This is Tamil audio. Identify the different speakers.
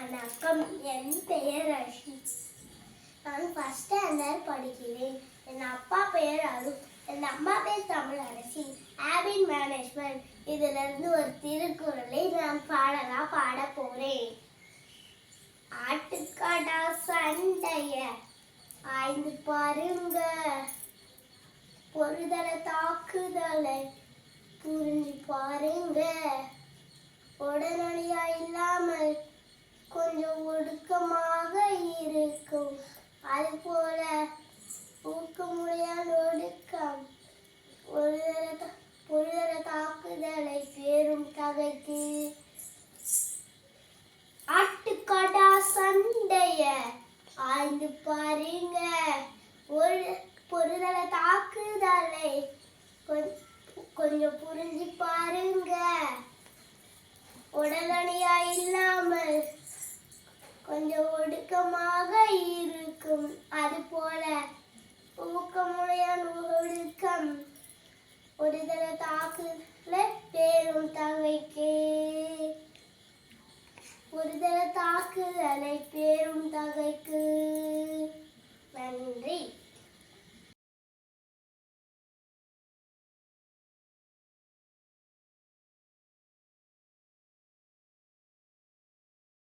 Speaker 1: வணக்கம், என் பெயர் ரஷீத். நான் ஃபர்ஸ்ட் ஸ்டாண்டர்ட் படிக்கிறேன். என் அப்பா பெயர் அருண், என் அம்மா பேர் தமிழரசி. ஹேபிட் மேனேஜ்மெண்ட் இதிலிருந்து ஒரு திருக்குறளை நான் பாட போறேன். ஆட்டுக்காடா சண்டைய ஆய்ந்து பாருங்க, பொறுதல தாக்குதலை புரிஞ்சு பாருங்க, உடனடியா இல்லாமல் கொஞ்சம் ஒடுக்கமாக இருக்கும், அது போல ஊக்கமுடையான் ஒடுக்கம் பொருளர தாக்குதலை பெரும் தகைக்கு. ஆட்டுக்காடா சண்டைய ஆய்ந்து பாருங்க, பொருளர தாக்குதலை கொஞ்சம் புரிஞ்சு பாருங்க, உடனடியா இல்லாமல் கொஞ்சம் ஒடுக்கமாக இருக்கும், அது போல ஊக்கமுடையான் ஒடுக்கம்